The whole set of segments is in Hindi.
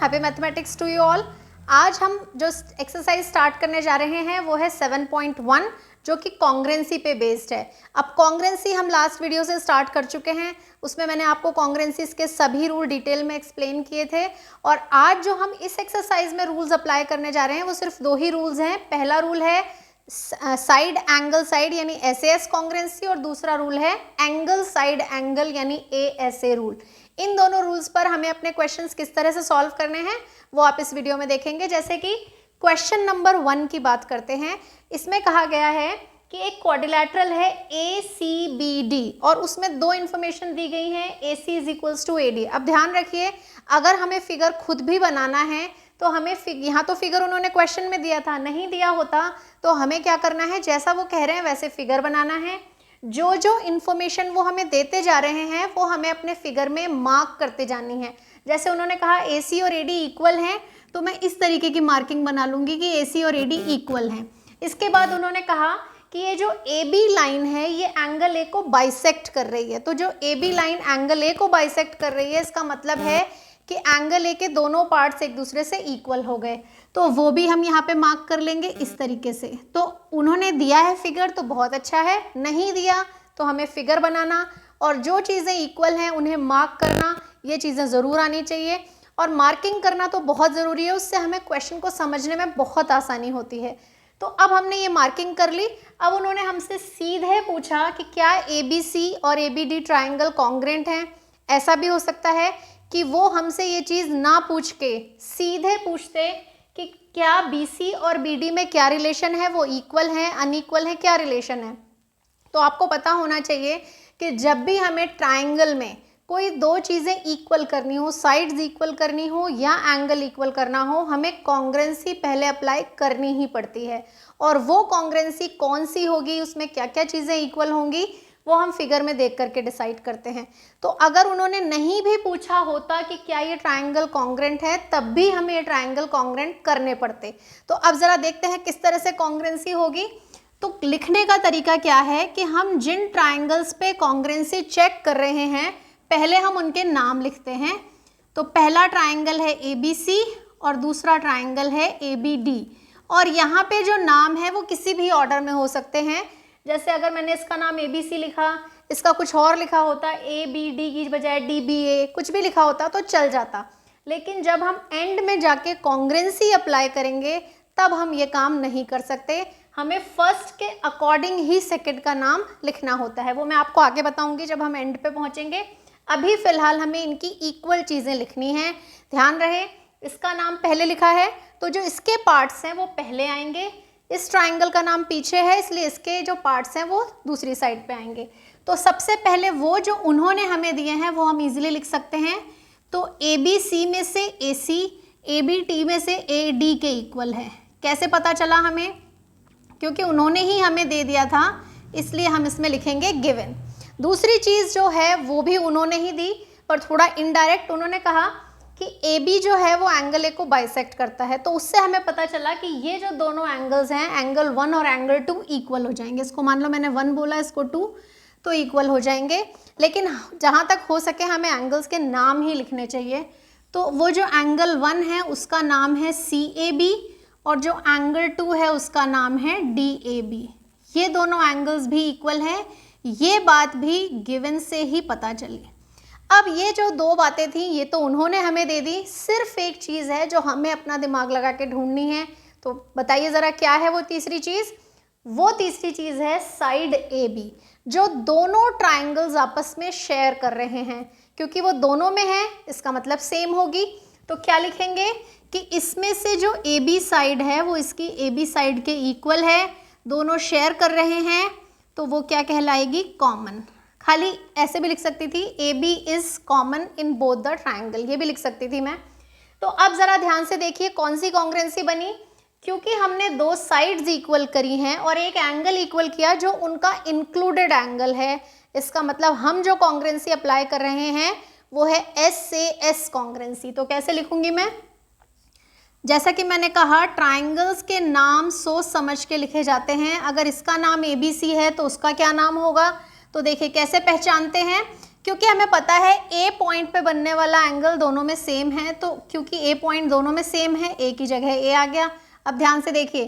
Happy mathematics to you all. आज हम जो एक्सरसाइज स्टार्ट करने जा रहे हैं वो है 7.1 जो कि कॉन्ग्रेंसी पे बेस्ड है। अब कॉन्ग्रेंसी हम लास्ट वीडियो से स्टार्ट कर चुके हैं, उसमें मैंने आपको कॉन्ग्रेंसीज के सभी रूल डिटेल में एक्सप्लेन किए थे और आज जो हम इस एक्सरसाइज में रूल्स अप्लाई करने जा रहे हैं वो सिर्फ दो ही रूल्स हैं। पहला रूल है साइड एंगल साइड यानी SAS कॉन्ग्रेंसी और दूसरा रूल है एंगल साइड एंगल यानी ASA रूल। इन दोनों रूल्स पर हमें अपने क्वेश्चंस किस तरह से सॉल्व करने हैं वो आप इस वीडियो में देखेंगे। जैसे कि क्वेश्चन नंबर 1 की बात करते हैं। इसमें कहा गया है कि एक क्वाड्रिलैटरल है ACBD और उसमें दो इन्फॉर्मेशन दी गई हैं AC = AD। अब ध्यान रखिए, अगर हमें फिगर खुद भी बनाना है तो हमें यहाँ तो फिगर उन्होंने क्वेश्चन में दिया था, नहीं दिया होता तो हमें क्या करना है, जैसा वो कह रहे हैं वैसे फिगर बनाना है। जो जो इन्फॉर्मेशन वो हमें देते जा रहे हैं वो हमें अपने फिगर में मार्क करते जानी है। जैसे उन्होंने कहा AC और AD इक्वल हैं तो मैं इस तरीके की मार्किंग बना लूँगी कि AC और AD इक्वल हैं। इसके बाद उन्होंने कहा कि ये जो AB लाइन है ये एंगल A को बाइसेक्ट कर रही है। तो जो AB लाइन एंगल A को बाइसेक्ट कर रही है इसका मतलब है कि एंगल A के दोनों पार्ट्स एक दूसरे से इक्वल हो गए, तो वो भी हम यहाँ पे मार्क कर लेंगे इस तरीके से। तो उन्होंने दिया है फिगर तो बहुत अच्छा है, नहीं दिया तो हमें फिगर बनाना और जो चीज़ें इक्वल हैं उन्हें मार्क करना, ये चीज़ें ज़रूर आनी चाहिए। और मार्किंग करना तो बहुत ज़रूरी है, उससे हमें क्वेश्चन को समझने में बहुत आसानी होती है। तो अब हमने ये मार्किंग कर ली। अब उन्होंने हमसे सीधे पूछा कि क्या ABC और ABD ट्राइंगल कॉन्ग्रेंट हैं। ऐसा भी हो सकता है कि वो हमसे ये चीज़ ना पूछ के सीधे पूछते कि क्या BC और BD में क्या रिलेशन है, वो इक्वल हैं अनइक्वल है, क्या रिलेशन है। तो आपको पता होना चाहिए कि जब भी हमें ट्राइंगल में कोई दो चीज़ें इक्वल करनी हो, साइड्स इक्वल करनी हो या एंगल इक्वल करना हो, हमें कॉन्ग्रेंसी पहले अप्लाई करनी ही पड़ती है। और वो कॉन्ग्रेंसी कौन सी होगी, उसमें क्या क्या चीज़ें इक्वल होंगी वो हम फिगर में देख करके डिसाइड करते हैं। तो अगर उन्होंने नहीं भी पूछा होता कि क्या ये ट्राइंगल कॉन्ग्रेंट है तब भी हमें ये ट्राइंगल कॉन्ग्रेंट करने पड़ते। तो अब ज़रा देखते हैं किस तरह से कॉन्ग्रेंसी होगी। तो लिखने का तरीका क्या है कि हम जिन ट्राइंगल्स पे कॉन्ग्रेंसी चेक कर रहे हैं पहले हम उनके नाम लिखते हैं। तो पहला ट्राइंगल है ABC और दूसरा ट्राइंगल है ABD और यहाँ पे जो नाम है वो किसी भी ऑर्डर में हो सकते हैं। जैसे अगर मैंने इसका नाम ABC लिखा, इसका कुछ और लिखा होता, ABD की बजाय DBA कुछ भी लिखा होता तो चल जाता, लेकिन जब हम एंड में जाके कॉन्ग्रेंसी अप्लाई करेंगे तब हम ये काम नहीं कर सकते। हमें फर्स्ट के अकॉर्डिंग ही सेकंड का नाम लिखना होता है, वो मैं आपको आगे बताऊंगी जब हम एंड पे पहुंचेंगे। अभी फ़िलहाल हमें इनकी इक्वल चीज़ें लिखनी हैं। ध्यान रहे, इसका नाम पहले लिखा है तो जो इसके पार्ट्स हैं वो पहले आएंगे। इस ट्राइंगल का नाम पीछे है इसलिए इसके जो पार्ट्स हैं वो दूसरी साइड पे आएंगे। तो सबसे पहले वो जो उन्होंने हमें दिए हैं वो हम इजीली लिख सकते हैं। तो ABC में से AC, ABT में से AD के इक्वल है। कैसे पता चला हमें, क्योंकि उन्होंने ही हमें दे दिया था इसलिए हम इसमें लिखेंगे गिवन। दूसरी चीज़ जो है वो भी उन्होंने ही दी पर थोड़ा इनडायरेक्ट। उन्होंने कहा कि AB जो है वो एंगल A को बाइसेक्ट करता है, तो उससे हमें पता चला कि ये जो दोनों एंगल्स हैं एंगल 1 और एंगल 2 इक्वल हो जाएंगे। इसको मान लो मैंने 1 बोला, इसको 2, तो इक्वल हो जाएंगे। लेकिन जहाँ तक हो सके हमें एंगल्स के नाम ही लिखने चाहिए। तो वो जो एंगल 1 है उसका नाम है CAB और जो एंगल 2 है उसका नाम है DAB। ये दोनों एंगल्स भी इक्वल हैं, ये बात भी गिवन से ही पता चली। अब ये जो दो बातें थी ये तो उन्होंने हमें दे दी, सिर्फ एक चीज़ है जो हमें अपना दिमाग लगा के ढूंढनी है। तो बताइए ज़रा क्या है वो तीसरी चीज़। वो तीसरी चीज़ है साइड AB, जो दोनों ट्राइंगल्स आपस में शेयर कर रहे हैं। क्योंकि वो दोनों में है इसका मतलब सेम होगी। तो क्या लिखेंगे कि इसमें से जो AB साइड है वो इसकी AB साइड के इक्वल है, दोनों शेयर कर रहे हैं, तो वो क्या कहलाएगी, कॉमन। खाली ऐसे भी लिख सकती थी AB is common in both the triangle, ये भी लिख सकती थी मैं। तो अब ज़रा ध्यान से देखिए कौन सी कॉन्ग्रेंसी बनी। क्योंकि हमने दो साइड्स इक्वल करी हैं और एक एंगल इक्वल किया जो उनका इंक्लूडेड एंगल है, इसका मतलब हम जो कॉन्ग्रेंसी अप्लाई कर रहे हैं वो है SAS कॉन्ग्रेंसी। तो कैसे लिखूंगी मैं, जैसा कि मैंने कहा ट्राइंगल्स के नाम सोच समझ के लिखे जाते हैं। अगर इसका नाम ABC है तो उसका क्या नाम होगा। तो देखिए कैसे पहचानते हैं क्योंकि हमें पता है ए पॉइंट पे बनने वाला एंगल दोनों में सेम है, तो क्योंकि ए पॉइंट दोनों में सेम है, ए की जगह ए आ गया। अब ध्यान से देखिए,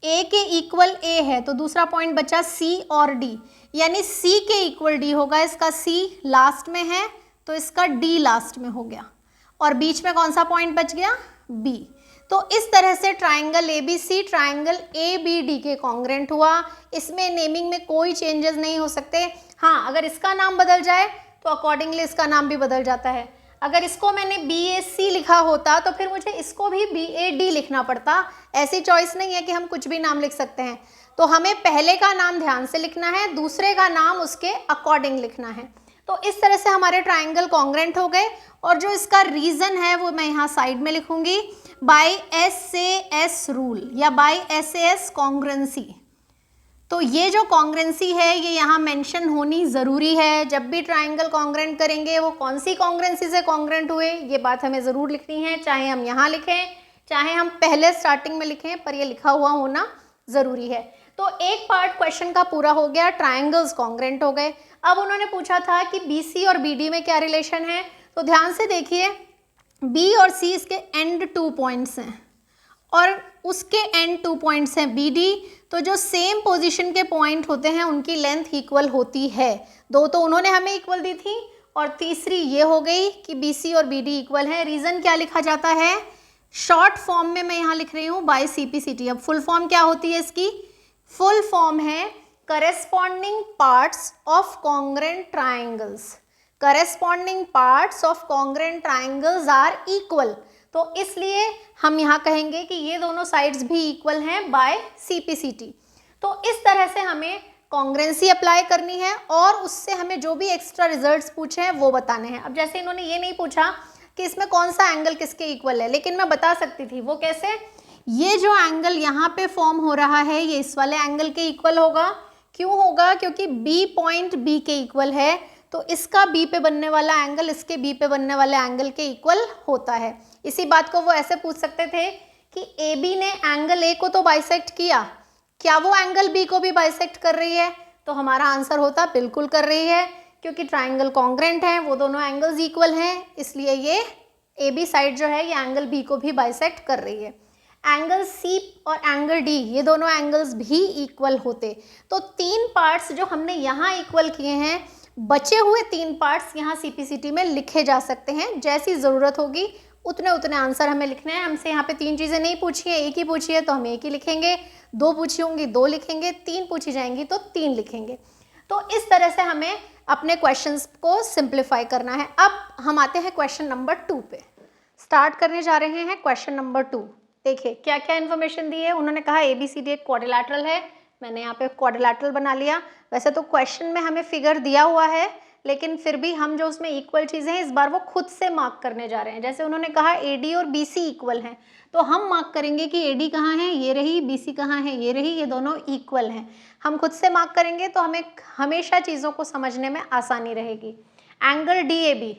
ए के इक्वल ए है तो दूसरा पॉइंट बचा सी और डी, यानी सी के इक्वल डी होगा, इसका सी लास्ट में है तो इसका डी लास्ट में हो गया, और बीच में कौन सा पॉइंट बच गया, बी। तो इस तरह से ट्राइंगल ABC ट्राइंगल ABD के कॉन्ग्रेंट हुआ। इसमें नेमिंग में कोई चेंजेस नहीं हो सकते। हाँ, अगर इसका नाम बदल जाए तो अकॉर्डिंगली इसका नाम भी बदल जाता है। अगर इसको मैंने BAC लिखा होता तो फिर मुझे इसको भी BAD लिखना पड़ता। ऐसी चॉइस नहीं है कि हम कुछ भी नाम लिख सकते हैं। तो हमें पहले का नाम ध्यान से लिखना है, दूसरे का नाम उसके अकॉर्डिंग लिखना है। तो इस तरह से हमारे ट्राइंगल कॉन्ग्रेंट हो गए, और जो इसका रीज़न है वो मैं यहाँ साइड में लिखूंगी, बाय SAS रूल या बाय SAS कॉन्ग्रेंसी। तो ये जो कॉन्ग्रेंसी है ये यहाँ मेंशन होनी ज़रूरी है। जब भी ट्राइंगल कॉन्ग्रेंट करेंगे वो कौन सी कॉन्ग्रेंसी से कॉन्ग्रेंट हुए ये बात हमें ज़रूर लिखनी है, चाहे हम यहाँ लिखें चाहे हम पहले स्टार्टिंग में लिखें, पर ये लिखा हुआ होना ज़रूरी है। तो एक पार्ट क्वेश्चन का पूरा हो गया, ट्राइंगल्स कॉन्ग्रेंट हो गए। अब उन्होंने पूछा था कि BC और BD में क्या रिलेशन है, तो ध्यान से देखिए, B और C इसके एंड 2 पॉइंट्स हैं और उसके एंड 2 पॉइंट्स हैं BD। तो जो सेम पोजीशन के पॉइंट होते हैं उनकी लेंथ इक्वल होती है। दो तो उन्होंने हमें इक्वल दी थी, और तीसरी ये हो गई कि BC और BD इक्वल है। रीज़न क्या लिखा जाता है, शॉर्ट फॉर्म में मैं यहाँ लिख रही हूँ बाय CPCT। अब फुल फॉर्म क्या होती है इसकी, फुल फॉर्म है corresponding parts of congruent triangles. Corresponding parts of congruent triangles are equal. तो इसलिए हम यहाँ कहेंगे कि ये दोनों साइड्स भी इक्वल हैं बाय CPCT। तो इस तरह से हमें कॉन्ग्रेंसी अप्लाई करनी है और उससे हमें जो भी एक्स्ट्रा रिजल्ट्स पूछे हैं वो बताने हैं। अब जैसे इन्होंने ये नहीं पूछा कि इसमें कौन सा एंगल किसके इक्वल है, लेकिन मैं बता सकती थी। वो कैसे, ये जो एंगल यहाँ पे फॉर्म हो रहा है ये इस वाले एंगल के इक्वल होगा। क्यों होगा, क्योंकि B पॉइंट B के इक्वल है, तो इसका B पे बनने वाला एंगल इसके B पे बनने वाले एंगल के इक्वल होता है। इसी बात को वो ऐसे पूछ सकते थे कि AB ने एंगल A को तो बाइसेक्ट किया, क्या वो एंगल B को भी बाइसेक्ट कर रही है, तो हमारा आंसर होता बिल्कुल कर रही है, क्योंकि ट्राइंगल कॉन्ग्रेंट है, वो दोनों एंगल्स इक्वल हैं, इसलिए ये AB साइड जो है ये एंगल B को भी बाइसेक्ट कर रही है। एंगल C और एंगल D ये दोनों एंगल्स भी इक्वल होते। तो 3 पार्ट्स जो हमने यहाँ इक्वल किए हैं, बचे हुए 3 पार्ट्स यहाँ CPCT में लिखे जा सकते हैं। जैसी ज़रूरत होगी उतने उतने आंसर हमें लिखने हैं। हमसे यहाँ पे 3 चीज़ें नहीं पूछी है, एक ही पूछी है तो हम एक ही लिखेंगे, 2 पूछी होंगी 2 लिखेंगे, 3 पूछी जाएंगी तो 3 लिखेंगे। तो इस तरह से हमें अपने क्वेश्चंस को सिंप्लीफाई करना है। अब हम आते हैं क्वेश्चन नंबर 2 पे। स्टार्ट करने जा रहे हैं क्वेश्चन नंबर 2। देखिए क्या क्या इन्फॉर्मेशन दी है। उन्होंने कहा ABCD एक क्वाड्रिलैटरल है, मैंने यहाँ पे क्वाड्रिलैटरल बना लिया। वैसे तो क्वेश्चन में हमें फिगर दिया हुआ है, लेकिन फिर भी हम जो उसमें इक्वल चीज़ें हैं इस बार वो खुद से मार्क करने जा रहे हैं। जैसे उन्होंने कहा AD और BC इक्वल हैं, तो हम मार्क करेंगे कि AD कहाँ है, ये रही, BC कहाँ है, ये रही, ये दोनों इक्वल हैं। हम खुद से मार्क करेंगे तो हमें हमेशा चीज़ों को समझने में आसानी रहेगी। एंगल DAB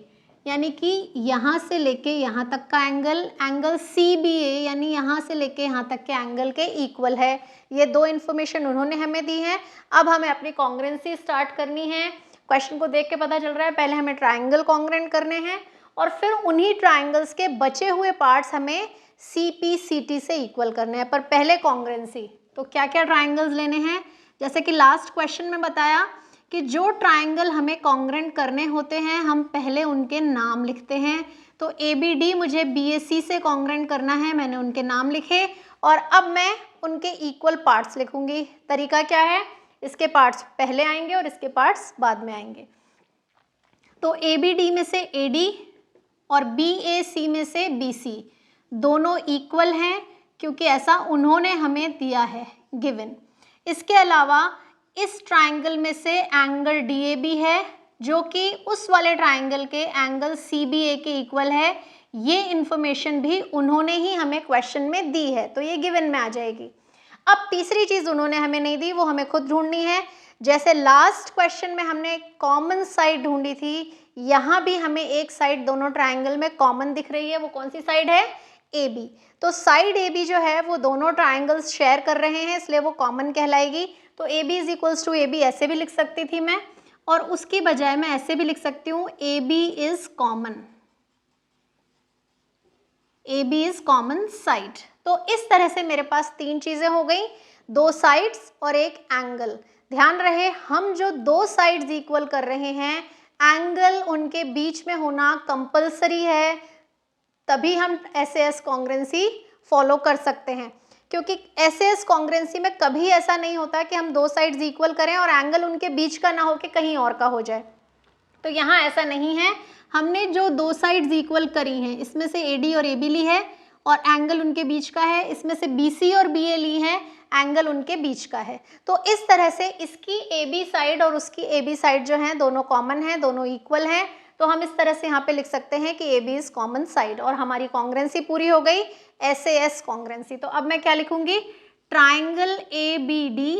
यानी कि यहाँ से लेके यहाँ तक का एंगल, एंगल CBA यानी यहाँ से लेके यहाँ तक के एंगल के इक्वल है। ये 2 इन्फॉर्मेशन उन्होंने हमें दी है। अब हमें अपनी कॉन्ग्रेंसी स्टार्ट करनी है। क्वेश्चन को देख के पता चल रहा है पहले हमें ट्राइंगल कॉन्ग्रेंट करने हैं और फिर उन्हीं ट्राइंगल्स के बचे हुए पार्ट्स हमें CPCT से इक्वल करने हैं। पर पहले कॉन्ग्रेंसी, तो क्या क्या ट्राइंगल्स लेने हैं, जैसे कि लास्ट क्वेश्चन में बताया कि जो ट्राइंगल हमें कॉन्ग्रेंट करने होते हैं हम पहले उनके नाम लिखते हैं। तो ABD मुझे BAC से कॉन्ग्रेंट करना है, मैंने उनके नाम लिखे और अब मैं उनके इक्वल पार्ट्स लिखूंगी। तरीका क्या है, इसके पार्ट्स पहले आएंगे और इसके पार्ट्स बाद में आएंगे। तो ABD में से AD और BAC में से BC दोनों इक्वल हैं, क्योंकि ऐसा उन्होंने हमें दिया है गिवन। इसके अलावा इस ट्राइंगल में से एंगल DAB है जो कि उस वाले ट्राइंगल के एंगल CBA के इक्वल है। ये इन्फॉर्मेशन भी उन्होंने ही हमें क्वेश्चन में दी है, तो ये गिवन में आ जाएगी। अब तीसरी चीज़ उन्होंने हमें नहीं दी, वो हमें खुद ढूंढनी है। जैसे लास्ट क्वेश्चन में हमने कॉमन साइड ढूंढी थी, यहाँ भी हमें एक साइड दोनों ट्राइंगल में कॉमन दिख रही है। वो कौन सी साइड है, AB। तो साइड AB जो है वो दोनों ट्राइंगल्स शेयर कर रहे हैं, इसलिए वो कॉमन कहलाएगी। तो AB is equals to AB ऐसे भी लिख सकती थी मैं, और उसकी बजाय मैं ऐसे भी लिख सकती हूँ A B is common, A B is common side. तो इस तरह से मेरे पास तीन चीजें हो गई, दो साइड्स और एक एंगल। ध्यान रहे हम जो दो साइड्स इक्वल कर रहे हैं, एंगल उनके बीच में होना कंपलसरी है, तभी हम एसएएस कॉन्ग्रुएंसी फॉलो कर सकते हैं। क्योंकि एसएएस कॉन्ग्रुएंसी में कभी ऐसा नहीं होता कि हम दो साइड्स इक्वल करें और एंगल उनके बीच का ना हो कि कहीं और का हो जाए। तो यहाँ ऐसा नहीं है, हमने जो दो साइड्स इक्वल करी हैं इसमें से एडी और एबी ली है और एंगल उनके बीच का है, इसमें से बीसी और बीए ली है, एंगल उनके बीच का है। तो इस तरह से इसकी एबी साइड और उसकी एबी साइड जो है दोनों कॉमन है, दोनों इक्वल हैं। तो हम इस तरह से यहाँ पे लिख सकते हैं कि A B is common side और हमारी कॉन्ग्रुएंसी पूरी हो गई, एसएएस कॉन्ग्रुएंसी। तो अब मैं क्या लिखूंगी, triangle A B D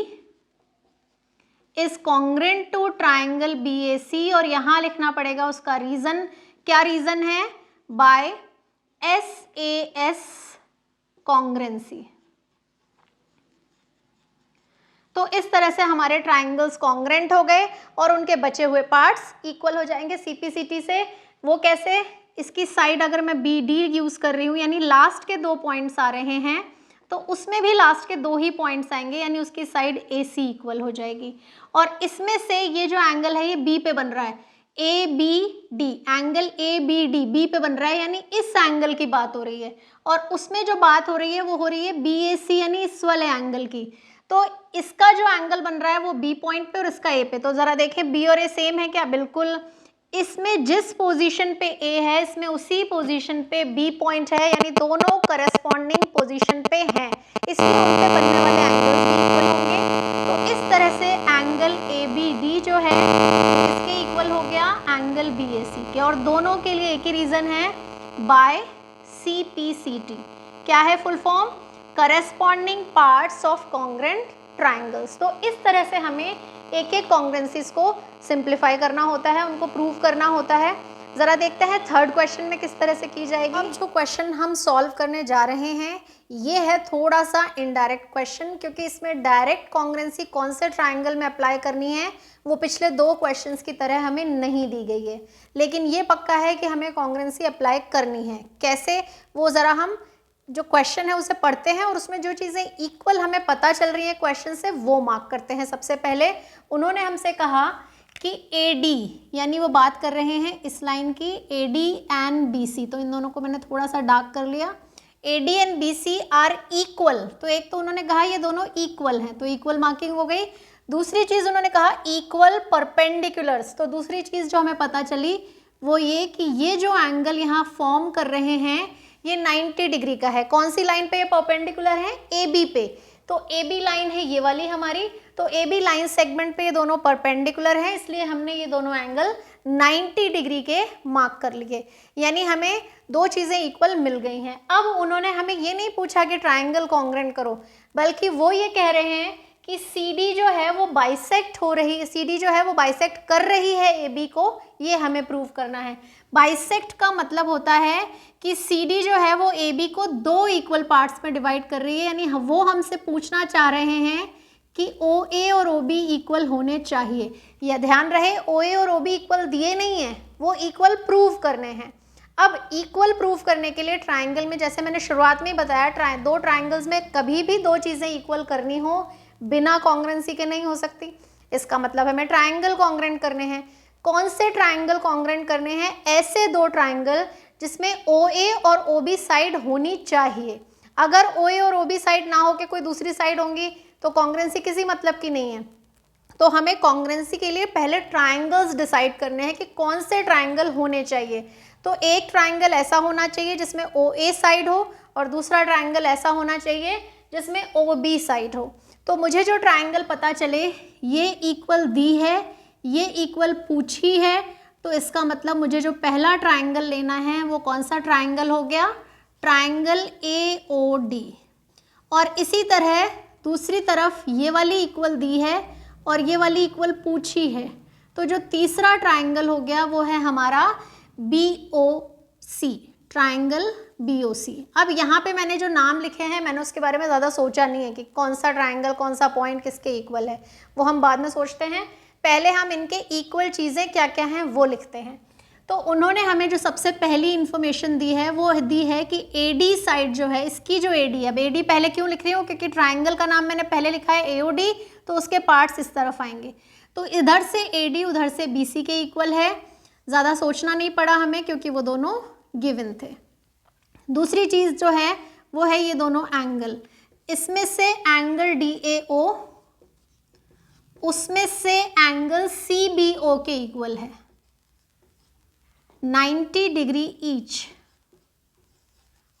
is congruent to triangle B A C, और यहाँ लिखना पड़ेगा उसका रीजन। क्या रीजन है, बाय एसएएस कॉन्ग्रुएंसी। तो इस तरह से हमारे ट्राइंगल्स कॉन्ग्रुएंट हो गए और उनके बचे हुए पार्ट्स इक्वल हो जाएंगे सीपीसीटी से। वो कैसे, इसकी साइड अगर मैं बी डी यूज कर रही हूँ यानी लास्ट के दो पॉइंट्स आ रहे हैं तो उसमें भी लास्ट के दो ही पॉइंट्स आएंगे, यानी उसकी साइड ए सी इक्वल हो जाएगी। और इसमें से ये जो एंगल है ये बी पे बन रहा है, A B D, angle A B D B पे बन रहा है, यानी इस एंगल की बात हो रही है। और उसमें जो बात हो रही है वो हो रही है बी ए सी, यानी इस वाले एंगल की। तो इसका जो एंगल बन रहा है वो बी पॉइंट पे और इसका ए पे। तो जरा देखें बी और ए सेम है क्या, बिल्कुल। इसमें जिस पोजीशन पे ए है इसमें उसी पोजीशन पे बी पॉइंट है, यानी दोनों करस्पॉन्डिंग पोजीशन पे हैं, इसलिए उन पे बनने वाले एंगल्स भी इक्वल होंगे। तो इस तरह से एंगल ए बी डी जो है इसके इक्वल हो गया एंगल बी ए सी के, और दोनों के लिए एक ही रीजन है, by C P C T. क्या है full form, corresponding parts of congruent triangles. तो इस तरह से हमें एक एक कॉन्ग्रुएंसीज को सिंप्लीफाई करना होता है, उनको प्रूव करना होता है। जरा देखते हैं थर्ड क्वेश्चन में किस तरह से की जाएगी। अब जो क्वेश्चन हम सॉल्व करने जा रहे हैं ये है थोड़ा सा इनडायरेक्ट क्वेश्चन, क्योंकि इसमें डायरेक्ट कॉन्ग्रुएंसी कौन से ट्राइंगल में अप्लाई करनी है वो पिछले दो क्वेश्चंस की तरह हमें नहीं दी गई है, लेकिन ये पक्का है कि हमें कॉन्ग्रुएंसी अप्लाई करनी है। कैसे, वो ज़रा हम जो क्वेश्चन है उसे पढ़ते हैं और उसमें जो चीज़ें इक्वल हमें पता चल रही हैं क्वेश्चन से वो मार्क करते हैं। सबसे पहले उन्होंने हमसे कहा कि AD, यानी वो बात कर रहे हैं इस लाइन की, AD एंड BC, तो इन दोनों को मैंने थोड़ा सा डार्क कर लिया। AD and BC are equal, तो एक तो उन्होंने कहा ये दोनों इक्वल हैं, तो इक्वल मार्किंग हो गई। दूसरी चीज़ उन्होंने कहा इक्वल परपेंडिकुलर्स, तो दूसरी चीज़ जो हमें पता चली वो ये कि ये जो एंगल यहाँ फॉर्म कर रहे हैं ये 90 डिग्री का है। कौन सी लाइन पे ये परपेंडिकुलर है, AB पे। तो AB लाइन है ये वाली हमारी, तो AB लाइन सेगमेंट पे ये दोनों परपेंडिकुलर हैं, इसलिए हमने ये दोनों एंगल 90 डिग्री के मार्क कर लिए, यानी हमें दो चीज़ें इक्वल मिल गई हैं। अब उन्होंने हमें ये नहीं पूछा कि ट्राइंगल कॉन्ग्रुएंट करो, बल्कि वो ये कह रहे हैं कि CD जो है वो बाइसेक्ट हो रही है, CD जो है वो बाइसेक्ट कर रही है AB को, ये हमें प्रूव करना है। बाइसेक्ट का मतलब होता है कि CD जो है वो AB को दो इक्वल पार्ट्स में डिवाइड कर रही है, यानी वो हमसे पूछना चाह रहे हैं कि OA और OB इक्वल होने चाहिए। यह ध्यान रहे OA और OB इक्वल दिए नहीं हैं, वो इक्वल प्रूव करने हैं। अब इक्वल प्रूव करने के लिए ट्राइंगल में, जैसे मैंने शुरुआत में ही बताया, दो ट्राइंगल्स में कभी भी दो चीज़ें इक्वल करनी हो बिना कॉन्ग्रुएंसी के नहीं हो सकती। इसका मतलब हमें ट्राइंगल कॉन्ग्रुएंट करने हैं। कौन से ट्राइंगल कॉन्ग्रुएंट करने हैं, ऐसे दो ट्राइंगल जिसमें OA और OB साइड होनी चाहिए। अगर OA और OB साइड ना हो के कोई दूसरी साइड होंगी तो कॉन्ग्रुएंसी किसी मतलब की नहीं है। तो हमें कॉन्ग्रुएंसी के लिए पहले ट्राइंगल्स डिसाइड करने हैं कि कौन से ट्राइंगल होने चाहिए। तो एक ट्राइंगल ऐसा होना चाहिए जिसमें OA साइड हो और दूसरा ट्राइंगल ऐसा होना चाहिए जिसमें OB साइड हो। तो मुझे जो ट्राइंगल पता चले ये इक्वल दी है, ये इक्वल पूछी है, तो इसका मतलब मुझे जो पहला ट्राइंगल लेना है वो कौन सा ट्राइंगल हो गया, ट्राइंगल AOD। और इसी तरह दूसरी तरफ ये वाली इक्वल दी है और ये वाली इक्वल पूछी है, तो जो तीसरा ट्राइंगल हो गया वो है हमारा BOC, ट्राइंगल BOC। अब यहाँ पे मैंने जो नाम लिखे हैं मैंने उसके बारे में ज़्यादा सोचा नहीं है कि कौन सा ट्राइंगल, कौन सा पॉइंट किसके इक्वल है, वो हम बाद में सोचते हैं। पहले हम इनके इक्वल चीज़ें क्या क्या हैं वो लिखते हैं। तो उन्होंने हमें जो सबसे पहली इन्फॉर्मेशन दी है वो दी है कि AD साइड जो है, इसकी जो AD है, अब AD पहले क्यों लिख रही हूँ क्योंकि ट्राइंगल का नाम मैंने पहले लिखा है AOD, तो उसके पार्ट्स इस तरफ आएंगे। तो इधर से AD उधर से BC के इक्वल है, ज़्यादा सोचना नहीं पड़ा हमें क्योंकि वो दोनों गिवन थे। दूसरी चीज़ जो है वो है ये दोनों एंगल, इसमें से एंगल DAO उसमें से एंगल CBO के इक्वल है 90 डिग्री ईच,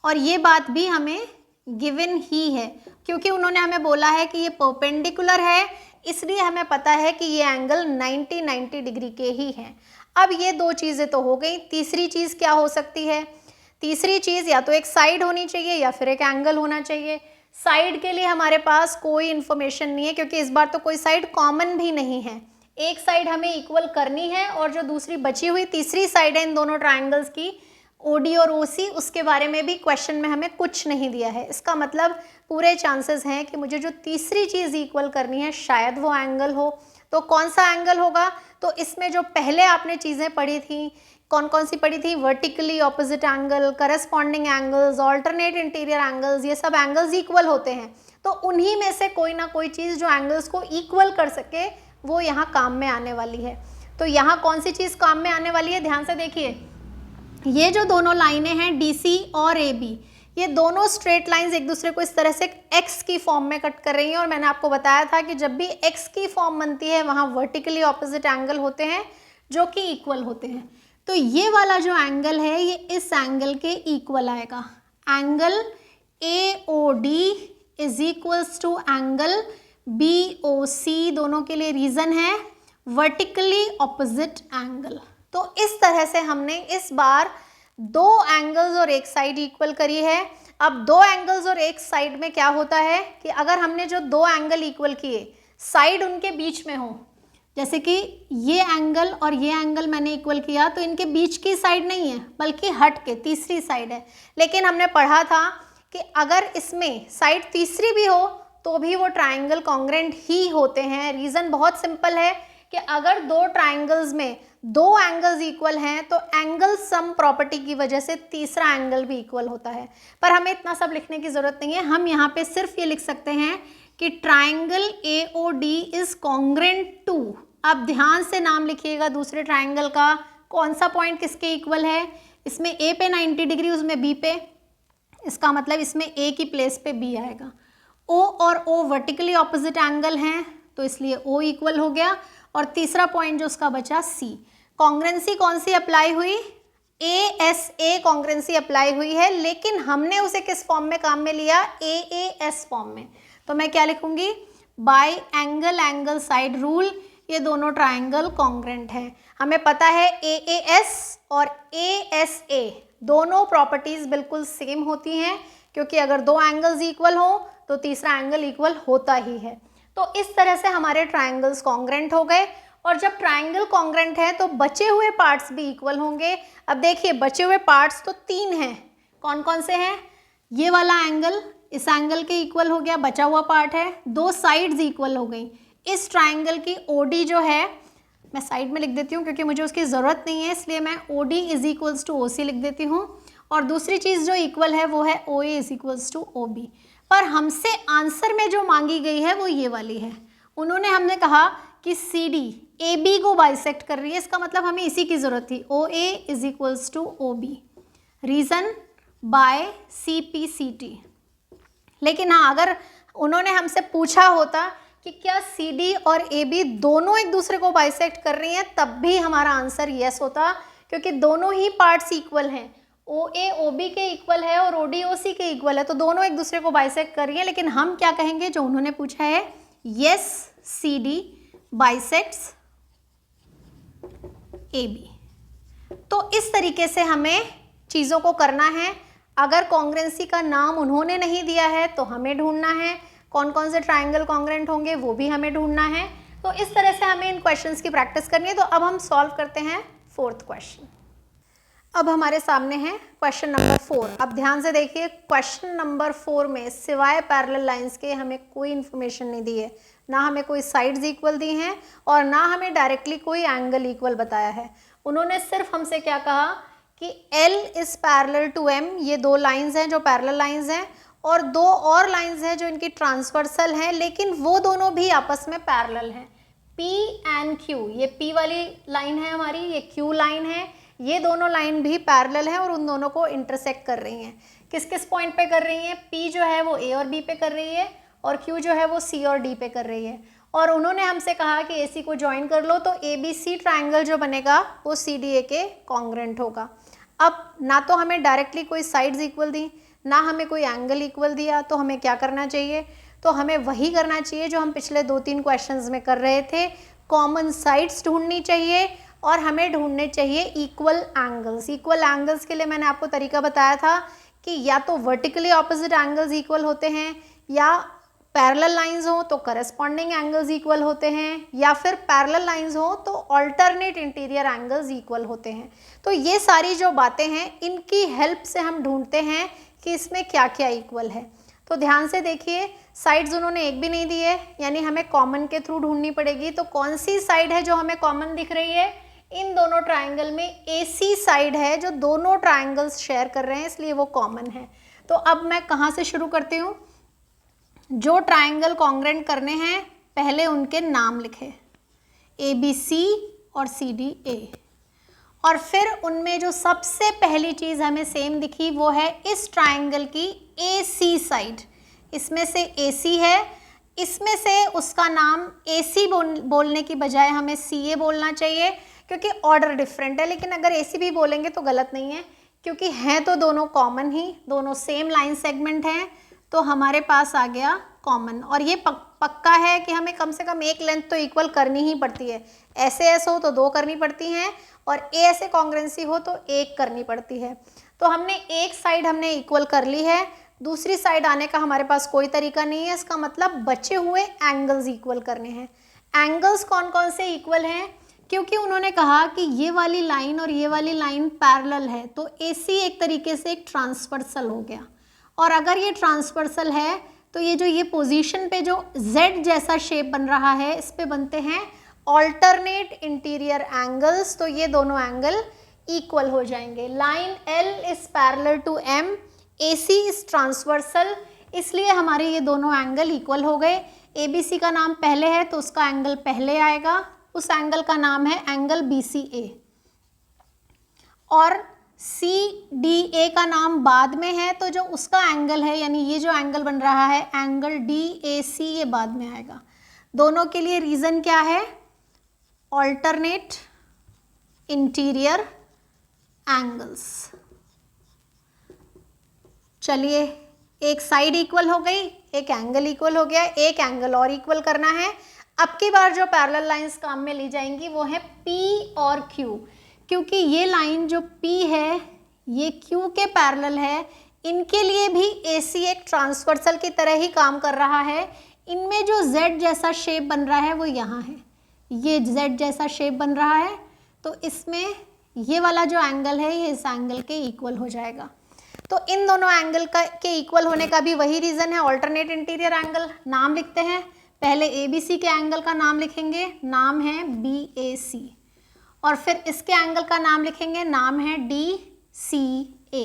और ये बात भी हमें गिवन ही है क्योंकि उन्होंने हमें बोला है कि ये परपेंडिकुलर है, इसलिए हमें पता है कि ये एंगल 90 डिग्री के ही हैं। अब ये दो चीज़ें तो हो गई, तीसरी चीज़ क्या हो सकती है? तीसरी चीज़ या तो एक साइड होनी चाहिए या फिर एक एंगल होना चाहिए। साइड के लिए हमारे पास कोई इन्फॉर्मेशन नहीं है क्योंकि इस बार तो कोई साइड कॉमन भी नहीं है। एक साइड हमें इक्वल करनी है और जो दूसरी बची हुई तीसरी साइड है इन दोनों ट्राइंगल्स की, OD और OC, उसके बारे में भी क्वेश्चन में हमें कुछ नहीं दिया है। इसका मतलब पूरे चांसेस हैं कि मुझे जो तीसरी चीज़ इक्वल करनी है शायद वो एंगल हो। तो कौन सा एंगल होगा? तो इसमें जो पहले आपने चीज़ें पढ़ी थी, कौन कौन सी पढ़ी थी? Vertically opposite angle, corresponding angles, alternate interior angles, ये सब एंगल्स इक्वल होते हैं। तो उन्हीं में से कोई ना कोई चीज़ जो एंगल्स को इक्वल कर सके वो यहाँ काम में आने वाली है। तो यहाँ कौन सी चीज़ काम में आने वाली है? ध्यान से देखिए, ये जो दोनों लाइनें हैं DC और AB, ये दोनों स्ट्रेट लाइंस एक दूसरे को इस तरह से X की फॉर्म में कट कर रही हैं, और मैंने आपको बताया था कि जब भी X की फॉर्म बनती है वहाँ वर्टिकली ऑपोजिट एंगल होते हैं जो कि इक्वल होते हैं। तो ये वाला जो एंगल है ये इस एंगल के इक्वल आएगा। Angle AOD is equals to angle BOC, दोनों के लिए रीज़न है वर्टिकली ऑपोजिट एंगल। तो इस तरह से हमने इस बार दो एंगल्स और एक साइड इक्वल करी है। अब दो एंगल्स और एक साइड में क्या होता है कि अगर हमने जो दो एंगल इक्वल किए, साइड उनके बीच में हो, जैसे कि ये एंगल और ये एंगल मैंने इक्वल किया, तो इनके बीच की साइड नहीं है बल्कि हट के तीसरी साइड है। लेकिन हमने पढ़ा था कि अगर इसमें साइड तीसरी भी हो तो भी वो ट्राइंगल कॉन्ग्रेंट ही होते हैं। रीज़न बहुत सिंपल है कि अगर दो ट्राइंगल्स में दो एंगल्स इक्वल हैं तो एंगल सम प्रॉपर्टी की वजह से तीसरा एंगल भी इक्वल होता है। पर हमें इतना सब लिखने की ज़रूरत नहीं है, हम यहाँ पे सिर्फ ये लिख सकते हैं कि triangle AOD is congruent to. अब ध्यान से नाम लिखिएगा दूसरे ट्राइंगल का, कौन सा पॉइंट किसके इक्वल है। इसमें A पे 90 डिग्री, उसमें B पे, इसका मतलब इसमें A की प्लेस पे B आएगा। O और O वर्टिकली ऑपोजिट एंगल हैं तो इसलिए O इक्वल हो गया। और तीसरा पॉइंट जो उसका बचा C, कॉन्ग्रेंसी कौन सी अप्लाई हुई? ASA कॉन्ग्रेंसी अप्लाई हुई है, लेकिन हमने उसे किस फॉर्म में काम में लिया? AAS फॉर्म में। तो मैं क्या लिखूंगी? Bye angle angle side rule ये दोनों ट्राइंगल कॉन्ग्रेंट है। हमें पता है AAS और ASA दोनों प्रॉपर्टीज बिल्कुल सेम होती हैं, क्योंकि अगर दो एंगल्स इक्वल हो तो तीसरा एंगल इक्वल होता ही है। तो इस तरह से हमारे ट्राइंगल्स कॉन्ग्रेंट हो गए। और जब ट्राइंगल कॉन्ग्रेंट है तो बचे हुए पार्ट्स भी इक्वल होंगे। अब देखिए बचे हुए पार्ट्स तो तीन हैं, कौन कौन से हैं? ये वाला एंगल इस एंगल के इक्वल हो गया, बचा हुआ पार्ट है। दो साइड्स इक्वल हो गई। इस ट्राइंगल की OD जो है, मैं साइड में लिख देती हूँ क्योंकि मुझे उसकी ज़रूरत नहीं है, इसलिए मैं OD is equals to OC लिख देती हूँ। और दूसरी चीज़ जो इक्वल है वो है OA is equals to OB। पर हमसे आंसर में जो मांगी गई है वो ये वाली है। उन्होंने हमने कहा कि CD AB को बाइसेक्ट कर रही है, इसका मतलब हमें इसी की ज़रूरत थी। OA is equals to OB, reason by CPCT। लेकिन हाँ, अगर उन्होंने हमसे पूछा होता कि क्या CD और AB दोनों एक दूसरे को बाइसेक्ट कर रही हैं, तब भी हमारा आंसर यस होता, क्योंकि दोनों ही पार्ट्स इक्वल हैं। OA OB के इक्वल है और OD OC के इक्वल है, तो दोनों एक दूसरे को बाइसेक्ट कर रही हैं। लेकिन हम क्या कहेंगे, जो उन्होंने पूछा है, यस CD बाइसेक्ट्स AB। तो इस तरीके से हमें चीज़ों को करना है। अगर कॉन्ग्रेंसी का नाम उन्होंने नहीं दिया है तो हमें ढूंढना है, कौन कौन से ट्राइंगल कॉन्ग्रेंट होंगे वो भी हमें ढूंढना है। तो इस तरह से हमें इन क्वेश्चंस की प्रैक्टिस करनी है। तो अब हम सॉल्व करते हैं फोर्थ क्वेश्चन। अब हमारे सामने है क्वेश्चन नंबर 4। अब ध्यान से देखिए, क्वेश्चन नंबर 4 में सिवाय पैरेलल लाइंस के हमें कोई इन्फॉर्मेशन नहीं दी है, ना हमें कोई साइड्स इक्वल दी हैं और ना हमें डायरेक्टली कोई एंगल इक्वल बताया है। उन्होंने सिर्फ हमसे क्या कहा कि L is parallel to M, ये दो लाइंस हैं जो पैरेलल लाइंस हैं, और दो और लाइंस हैं जो इनकी ट्रांसवर्सल हैं, लेकिन वो दोनों भी आपस में पैरेलल हैं। P एंड Q, ये P वाली लाइन है हमारी, ये Q लाइन है, ये दोनों लाइन भी पैरेलल है और उन दोनों को इंटरसेक्ट कर रही हैं। किस किस पॉइंट पे कर रही हैं? P जो है वो A और B पे कर रही है और Q जो है वो C और D पे कर रही है। और उन्होंने हमसे कहा कि AC को ज्वाइन कर लो तो ABC ट्राइंगल जो बनेगा वो CDA के कॉन्ग्रेंट होगा। अब ना तो हमें डायरेक्टली कोई साइड्स इक्वल दी, ना हमें कोई एंगल इक्वल दिया, तो हमें क्या करना चाहिए? तो हमें वही करना चाहिए जो हम पिछले 2-3 क्वेश्चंस में कर रहे थे, कॉमन साइड्स ढूंढनी चाहिए और हमें ढूंढने चाहिए इक्वल एंगल्स। इक्वल एंगल्स के लिए मैंने आपको तरीका बताया था कि या तो वर्टिकली ऑपोजिट एंगल्स इक्वल होते हैं, या पैरेलल लाइंस हो तो करस्पॉन्डिंग एंगल्स इक्वल होते हैं, या फिर पैरेलल लाइंस हो तो अल्टरनेट इंटीरियर एंगल्स इक्वल होते हैं। तो ये सारी जो बातें हैं इनकी हेल्प से हम ढूंढते हैं कि इसमें क्या क्या इक्वल है। तो ध्यान से देखिए, साइड्स उन्होंने एक भी नहीं दी है, यानी हमें कॉमन के थ्रू ढूंढनी पड़ेगी। तो कौन सी साइड है जो हमें कॉमन दिख रही है? इन दोनों ट्राइंगल में AC साइड है जो दोनों ट्राइंगल्स शेयर कर रहे हैं, इसलिए वो कॉमन है। तो अब मैं कहाँ से शुरू करती हूँ? जो ट्राइंगल कॉन्ग्रेंट करने हैं पहले उनके नाम लिखे, ABC और CDA, और फिर उनमें जो सबसे पहली चीज़ हमें सेम दिखी वो है इस ट्राइंगल की AC साइड। इसमें से AC है, इसमें से उसका नाम AC बोलने की बजाय हमें CA बोलना चाहिए क्योंकि ऑर्डर डिफरेंट है। लेकिन अगर AC भी बोलेंगे तो गलत नहीं है क्योंकि हैं तो दोनों कॉमन ही, दोनों सेम लाइन सेगमेंट हैं, तो हमारे पास आ गया कॉमन। और ये पक्का है कि हमें कम से कम एक लेंथ तो इक्वल करनी ही पड़ती है। ऐसे हो तो 2 करनी पड़ती हैं और ऐसे कॉन्ग्रेंसी हो तो 1 करनी पड़ती है। तो हमने एक साइड हमने इक्वल कर ली है, दूसरी साइड आने का हमारे पास कोई तरीका नहीं है। इसका मतलब बचे हुए एंगल्स इक्वल करने हैं। एंगल्स कौन कौन से इक्वल हैं? क्योंकि उन्होंने कहा कि ये वाली लाइन और ये वाली लाइन पैरेलल है, तो AC एक तरीके से एक ट्रांसवर्सल हो गया। और अगर ये ट्रांसवर्सल है तो ये जो ये पोजीशन पे जो Z जैसा शेप बन रहा है, इस पे बनते हैं ऑल्टरनेट इंटीरियर एंगल्स। तो ये दोनों एंगल इक्वल हो जाएंगे। Line L is parallel to M, AC is transversal, इसलिए हमारे ये दोनों एंगल इक्वल हो गए। ABC का नाम पहले है तो उसका एंगल पहले आएगा, उस एंगल का नाम है एंगल BCA। और CDA का नाम बाद में है, तो जो उसका एंगल है यानी ये जो एंगल बन रहा है एंगल DAC, ये बाद में आएगा। दोनों के लिए रीज़न क्या है? Alternate interior angles. चलिए, एक साइड इक्वल हो गई, एक एंगल इक्वल हो गया, एक एंगल और इक्वल करना है। अब की बार जो पैरेलल लाइंस काम में ली जाएंगी वो है P और Q, क्योंकि ये लाइन जो P है ये Q के पैरेलल है। इनके लिए भी AC एक ट्रांसवर्सल की तरह ही काम कर रहा है। इनमें जो Z जैसा शेप बन रहा है वो यहाँ है, ये Z जैसा शेप बन रहा है, तो इसमें ये वाला जो एंगल है ये इस एंगल के इक्वल हो जाएगा। तो इन दोनों एंगल के इक्वल होने का भी वही रीज़न है, ऑल्टरनेट इंटीरियर एंगल। नाम लिखते हैं, पहले ABC के एंगल का नाम लिखेंगे, नाम है BAC, और फिर इसके एंगल का नाम लिखेंगे, नाम है DCA।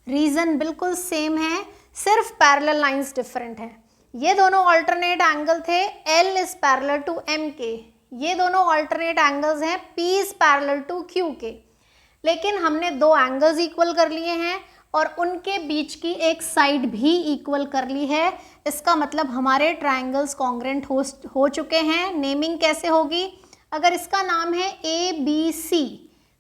रीज़न बिल्कुल सेम है, सिर्फ पैरेलल लाइंस डिफरेंट है। ये दोनों ऑल्टरनेट एंगल थे L is parallel to M के, ये दोनों ऑल्टरनेट एंगल्स हैं P is parallel to Q के। लेकिन हमने 2 एंगल्स इक्वल कर लिए हैं और उनके बीच की एक साइड भी इक्वल कर ली है। इसका मतलब हमारे ट्रायंगल्स कॉन्ग्रेंट हो चुके हैं। नेमिंग कैसे होगी? अगर इसका नाम है ABC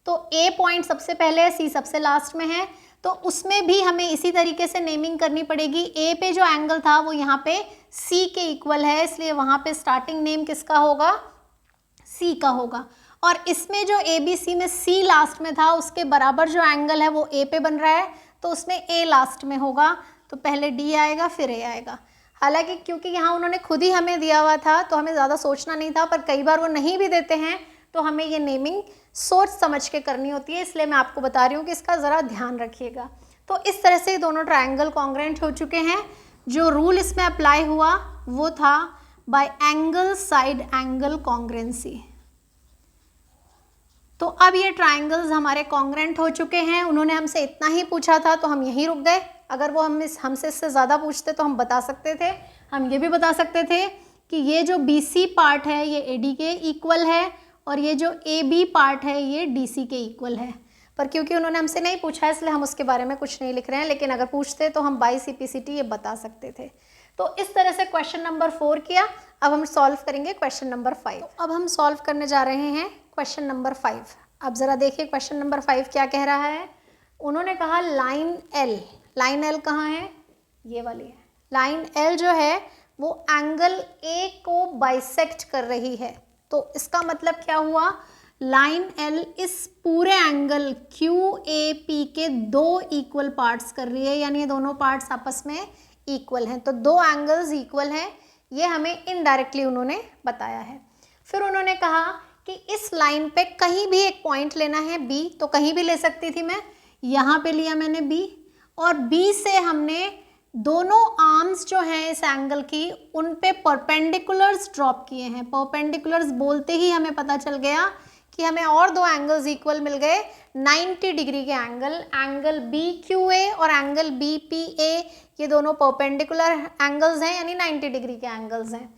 तो A पॉइंट सबसे पहले है, C सबसे लास्ट में है, तो उसमें भी हमें इसी तरीके से नेमिंग करनी पड़ेगी। A पे जो एंगल था वो यहाँ पे C के इक्वल है, इसलिए वहाँ पे स्टार्टिंग नेम किसका होगा? C का होगा। और इसमें जो ABC में C लास्ट में था उसके बराबर जो एंगल है वो A पे बन रहा है, तो उसमें A लास्ट में होगा, तो पहले D आएगा फिर A आएगा। हालांकि क्योंकि यहाँ उन्होंने खुद ही हमें दिया हुआ था तो हमें ज़्यादा सोचना नहीं था, पर कई बार वो नहीं भी देते हैं तो हमें ये नेमिंग सोच समझ के करनी होती है, इसलिए मैं आपको बता रही हूँ कि इसका ज़रा ध्यान रखिएगा। तो इस तरह से दोनों ट्रायंगल कॉन्ग्रुएंट हो चुके हैं। जो रूल इसमें अप्लाई हुआ वो था bye angle side angle congruency. तो अब ये ट्रायंगल्स हमारे कॉन्ग्रुएंट हो चुके हैं। उन्होंने हमसे इतना ही पूछा था तो हम यहीं रुक गए। अगर वो हमसे इससे ज़्यादा पूछते तो हम बता सकते थे। हम ये भी बता सकते थे कि ये जो BC पार्ट है ये AD के इक्वल है और ये जो AB पार्ट है ये DC के इक्वल है, पर क्योंकि उन्होंने हमसे नहीं पूछा इसलिए हम उसके बारे में कुछ नहीं लिख रहे हैं, लेकिन अगर पूछते तो हम बाई CPCT ये बता सकते थे। तो इस तरह से क्वेश्चन नंबर 4 किया। अब हम सॉल्व करेंगे क्वेश्चन नंबर 5। तो अब हम सॉल्व करने जा रहे हैं क्वेश्चन नंबर 5। अब ज़रा देखिए क्वेश्चन नंबर 5 क्या कह रहा है। उन्होंने कहा लाइन L कहाँ है, ये वाली है। लाइन L जो है वो एंगल A को बाइसेक्ट कर रही है। तो इसका मतलब क्या हुआ, लाइन L इस पूरे एंगल QAP के 2 इक्वल पार्ट्स कर रही है, यानी ये दोनों पार्ट्स आपस में इक्वल हैं। तो 2 एंगल्स इक्वल हैं, ये हमें इनडायरेक्टली उन्होंने बताया है। फिर उन्होंने कहा कि इस लाइन पे कहीं भी एक पॉइंट लेना है B, तो कहीं भी ले सकती थी मैं, यहाँ पे लिया मैंने B, और B से हमने दोनों आर्म्स जो हैं इस एंगल की उन पे परपेंडिकुलर्स ड्रॉप किए हैं। परपेंडिकुलर्स बोलते ही हमें पता चल गया कि हमें और 2 एंगल्स इक्वल मिल गए, 90 डिग्री के एंगल BQA और एंगल BPA, ये दोनों परपेंडिकुलर एंगल्स हैं यानी 90 डिग्री के एंगल्स हैं।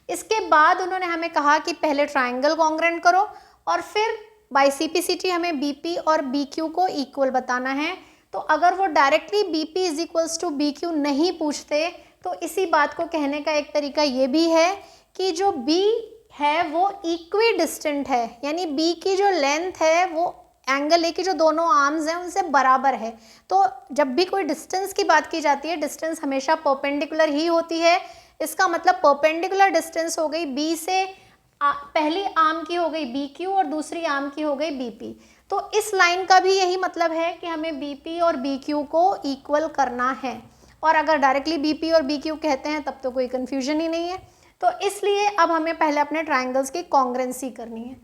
इसके बाद उन्होंने हमें कहा कि पहले ट्रायंगल कॉन्ग्रुएंट करो और फिर बाय CPCT हमें BP और BQ को इक्वल बताना है। तो अगर वो directly BP is equals to BQ नहीं पूछते तो इसी बात को कहने का एक तरीका ये भी है कि जो B है वो इक्वी डिस्टेंट है, यानी B की जो लेंथ है वो एंगल A की जो दोनों आर्म्स हैं उनसे बराबर है। तो जब भी कोई डिस्टेंस की बात की जाती है, डिस्टेंस हमेशा परपेंडिकुलर ही होती है। इसका मतलब परपेंडिकुलर डिस्टेंस हो गई B से, पहली आर्म की हो गई BQ और दूसरी आर्म की हो गई BP। तो इस लाइन का भी यही मतलब है कि हमें BP और BQ को इक्वल करना है, और अगर डायरेक्टली BP और BQ कहते हैं तब तो कोई कन्फ्यूजन ही नहीं है। तो इसलिए अब हमें पहले अपने ट्रायंगल्स की कॉन्ग्रुएंसी करनी है।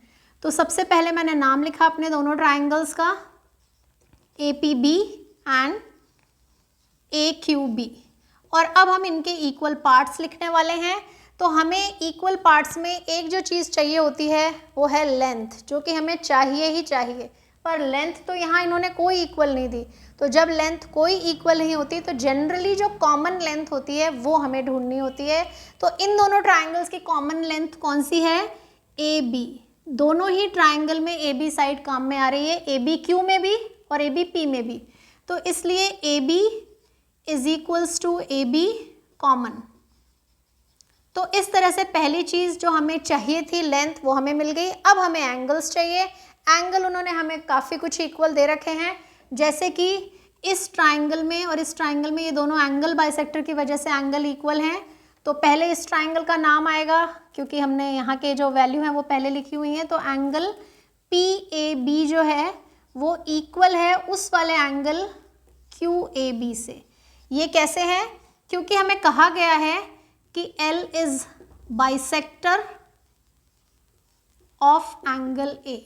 तो सबसे पहले मैंने नाम लिखा अपने दोनों ट्रायंगल्स का, APB एंड AQB, और अब हम इनके इक्वल पार्ट्स लिखने वाले हैं। तो हमें इक्वल पार्ट्स में एक जो चीज़ चाहिए होती है वो है लेंथ, जो कि हमें चाहिए ही चाहिए, पर लेंथ तो यहाँ इन्होंने कोई इक्वल नहीं दी। तो जब लेंथ कोई इक्वल नहीं होती तो जनरली जो कॉमन लेंथ होती है वो हमें ढूंढनी होती है। तो इन दोनों ट्रायंगल्स की कॉमन लेंथ कौन सी है, AB। दोनों ही ट्रायंगल में AB साइड काम में आ रही है, ABQ में भी और ABP में भी। तो इसलिए AB is equals to AB common. तो इस तरह से पहली चीज़ जो हमें चाहिए थी लेंथ वो हमें मिल गई। अब हमें एंगल्स चाहिए। एंगल उन्होंने हमें काफ़ी कुछ इक्वल दे रखे हैं, जैसे कि इस ट्रायंगल में और इस ट्रायंगल में ये दोनों एंगल बाइसेक्टर की वजह से एंगल इक्वल हैं। तो पहले इस ट्रायंगल का नाम आएगा, क्योंकि हमने यहाँ के जो वैल्यू हैं वो पहले लिखी हुई हैं। तो एंगल PAB जो है वो इक्वल है उस वाले एंगल QAB से। ये कैसे है, क्योंकि हमें कहा गया है कि L is bisector of angle A,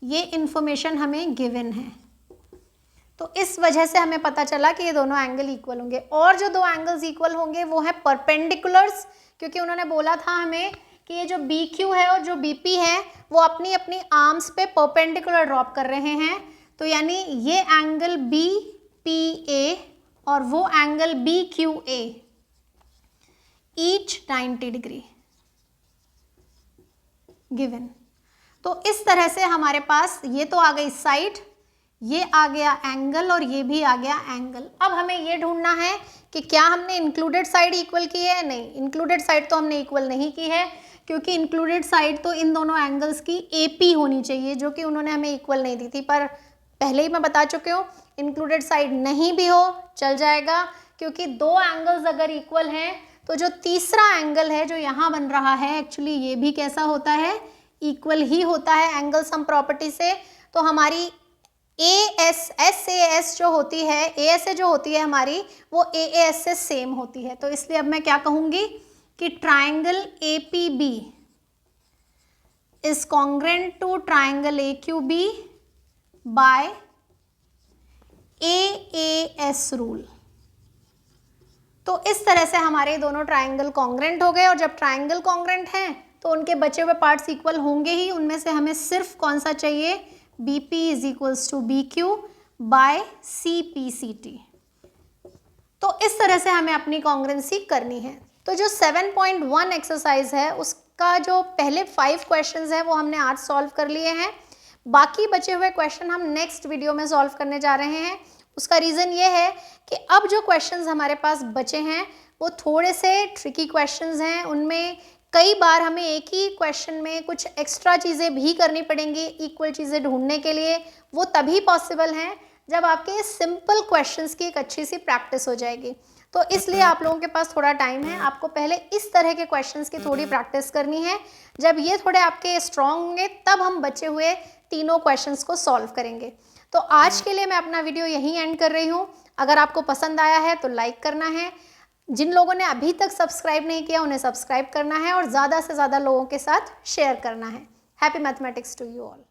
ये इंफॉर्मेशन हमें गिवन है। तो इस वजह से हमें पता चला कि ये दोनों एंगल इक्वल होंगे। और जो 2 एंगल्स इक्वल होंगे वो है परपेंडिकुलर्स, क्योंकि उन्होंने बोला था हमें कि ये जो BQ है और जो BP है वो अपनी अपनी आर्म्स पे परपेंडिकुलर ड्रॉप कर रहे हैं। तो यानी ये एंगल BPA और वो angle BQA, each 90 degree given. तो इस तरह से हमारे पास ये तो आ गई साइड, ये आ गया एंगल और ये भी आ गया एंगल। अब हमें ये ढूंढना है कि क्या हमने इंक्लूडेड साइड इक्वल की है। नहीं, इंक्लूडेड साइड तो हमने इक्वल नहीं की है, क्योंकि इंक्लूडेड साइड तो इन दोनों एंगल्स की AP होनी चाहिए, जो कि उन्होंने हमें इक्वल नहीं दी थी। पर पहले ही मैं बता चुकी हूँ, इंक्लूडेड साइड नहीं भी हो चल जाएगा, क्योंकि 2 एंगल्स अगर इक्वल हैं तो जो तीसरा एंगल है जो यहाँ बन रहा है, एक्चुअली ये भी कैसा होता है, इक्वल ही होता है एंगल सम प्रॉपर्टी से। तो हमारी SAS जो होती है, ASA जो होती है हमारी, वो AAS से सेम होती है। तो इसलिए अब मैं क्या कहूँगी कि triangle APB is congruent to triangle AQB by AAS rule। तो इस तरह से हमारे दोनों ट्राइंगल कॉन्ग्रेंट हो गए, और जब ट्राइंगल कॉन्ग्रेंट हैं तो उनके बचे हुए पार्ट्स इक्वल होंगे ही। उनमें से हमें सिर्फ कौन सा चाहिए, BP is equals to BQ by CPCT। तो इस तरह से हमें अपनी कॉन्ग्रेंसी करनी है। तो जो 7.1 एक्सरसाइज है उसका जो पहले 5 क्वेश्चंस हैं वो हमने आज सॉल्व कर लिए हैं। बाकी बचे हुए क्वेश्चन हम नेक्स्ट वीडियो में सॉल्व करने जा रहे हैं। उसका रीज़न ये है कि अब जो क्वेश्चंस हमारे पास बचे हैं वो थोड़े से ट्रिकी क्वेश्चंस हैं। उनमें कई बार हमें एक ही क्वेश्चन में कुछ एक्स्ट्रा चीज़ें भी करनी पड़ेंगी इक्वल चीज़ें ढूंढने के लिए। वो तभी पॉसिबल हैं जब आपके सिंपल क्वेश्चंस की एक अच्छी सी प्रैक्टिस हो जाएगी। तो इसलिए आप लोगों के पास थोड़ा टाइम है, आपको पहले इस तरह के क्वेश्चंस की थोड़ी प्रैक्टिस करनी है। जब ये थोड़े आपके स्ट्रांग होंगे तब हम बचे हुए तीनों क्वेश्चंस को सॉल्व करेंगे। तो आज के लिए मैं अपना वीडियो यहीं एंड कर रही हूँ। अगर आपको पसंद आया है तो लाइक करना है, जिन लोगों ने अभी तक सब्सक्राइब नहीं किया उन्हें सब्सक्राइब करना है, और ज़्यादा से ज़्यादा लोगों के साथ शेयर करना है। Happy mathematics to you all.